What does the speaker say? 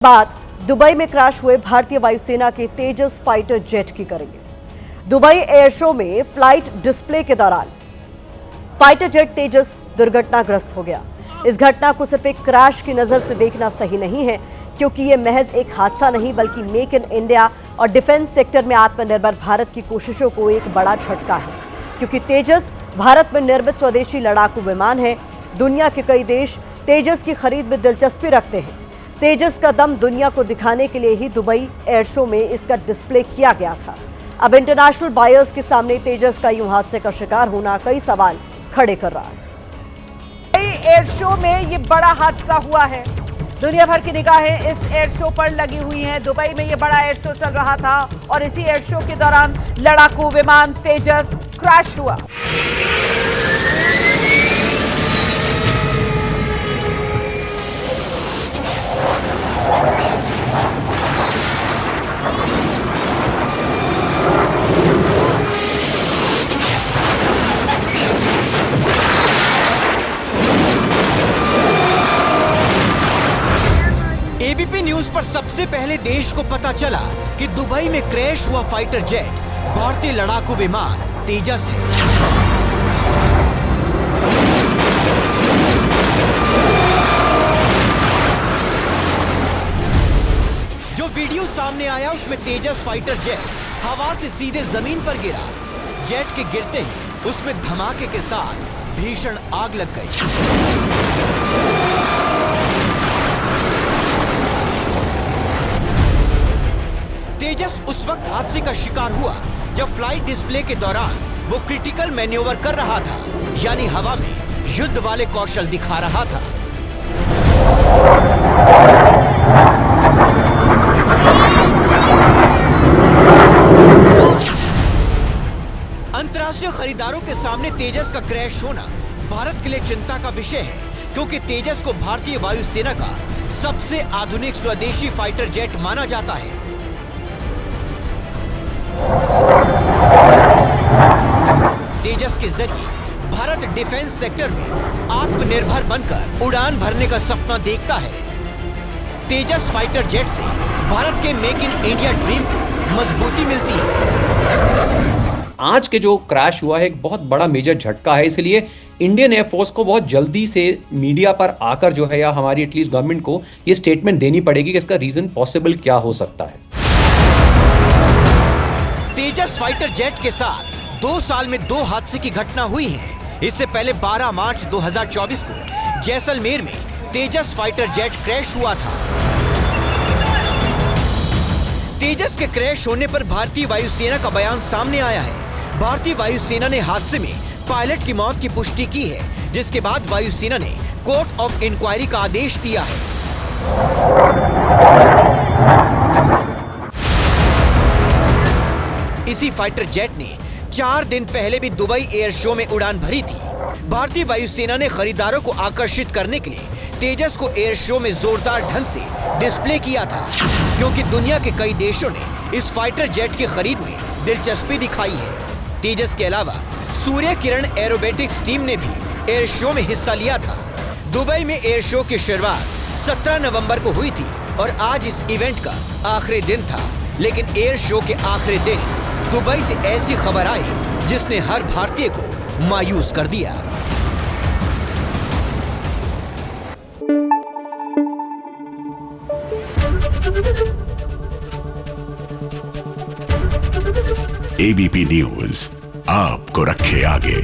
बात दुबई में क्रैश हुए भारतीय वायुसेना के तेजस फाइटर जेट की करेंगे। दुबई एयर शो में फ्लाइट डिस्प्ले के दौरान फाइटर जेट तेजस दुर्घटनाग्रस्त हो गया। इस घटना को सिर्फ एक क्रैश की नजर से देखना सही नहीं है, क्योंकि ये महज एक हादसा नहीं बल्कि मेक इन इंडिया और डिफेंस सेक्टर में आत्मनिर्भर भारत की कोशिशों को एक बड़ा झटका है। क्योंकि तेजस भारत में निर्मित स्वदेशी लड़ाकू विमान है। दुनिया के कई देश तेजस की खरीद में दिलचस्पी रखते हैं। तेजस का दम दुनिया को दिखाने के लिए ही दुबई एयर शो में इसका डिस्प्ले किया गया था। अब इंटरनेशनल बायर्स के सामने तेजस का यूं हादसे का शिकार होना कई सवाल खड़े कर रहा है। दुबई एयर शो में ये बड़ा हादसा हुआ है। दुनिया भर की निगाहें इस एयर शो पर लगी हुई हैं। दुबई में ये बड़ा एयर शो चल रहा था और इसी एयर शो के दौरान लड़ाकू विमान तेजस क्रैश हुआ। एबीपी न्यूज पर सबसे पहले देश को पता चला कि दुबई में क्रैश हुआ फाइटर जेट भारतीय लड़ाकू विमान तेजस है। जो वीडियो सामने आया उसमें तेजस फाइटर जेट हवा से सीधे जमीन पर गिरा। जेट के गिरते ही उसमें धमाके के साथ भीषण आग लग गई। तेजस उस वक्त हादसे का शिकार हुआ जब फ्लाइट डिस्प्ले के दौरान वो क्रिटिकल मैन्योवर कर रहा था, यानी हवा में युद्ध वाले कौशल दिखा रहा था। अंतर्राष्ट्रीय खरीदारों के सामने तेजस का क्रैश होना भारत के लिए चिंता का विषय है, क्योंकि तेजस को भारतीय वायुसेना का सबसे आधुनिक स्वदेशी फाइटर जेट माना जाता है। तेजस के जरिए भारत डिफेंस सेक्टर में आत्मनिर्भर बनकर उड़ान भरने का सपना देखता है। तेजस फाइटर जेट से भारत के मेक इन इंडिया ड्रीम को मजबूती मिलती है। आज के जो क्रैश हुआ है एक बहुत बड़ा मेजर झटका है, इसलिए इंडियन एयरफोर्स को बहुत जल्दी से मीडिया पर आकर जो है या हमारी एटलीस्ट गवर्नमेंट को ये स्टेटमेंट देनी पड़ेगी कि इसका रीजन पॉसिबल क्या हो सकता है। तेजस फाइटर जेट के साथ 2 साल में 2 हादसे की घटना हुई है। इससे पहले 12 मार्च 2024 को जैसलमेर में तेजस फाइटर जेट क्रैश हुआ था। तेजस के क्रैश होने पर भारतीय वायुसेना का बयान सामने आया है। भारतीय वायुसेना ने हादसे में पायलट की मौत की पुष्टि की है, जिसके बाद वायुसेना ने कोर्ट ऑफ इंक्वायरी का आदेश दिया है। इसी फाइटर जेट ने 4 दिन पहले भी दुबई एयर शो में उड़ान भरी थी। भारतीय वायुसेना ने खरीदारों को आकर्षित करने के लिए तेजस को एयर शो में जोरदार ढंग से डिस्प्ले किया था, क्योंकि दुनिया के कई देशों ने इस फाइटर जेट की खरीद में दिलचस्पी दिखाई है। तेजस के अलावा सूर्य किरण एरोबेटिक्स टीम ने भी एयर शो में हिस्सा लिया था। दुबई में एयर शो की शुरुआत 17 नवंबर को हुई थी और आज इस इवेंट का आखिरी दिन था। लेकिन एयर शो के आखिरी दिन दुबई से ऐसी खबर आई जिसने हर भारतीय को मायूस कर दिया। एबीपी न्यूज आपको रखे आगे।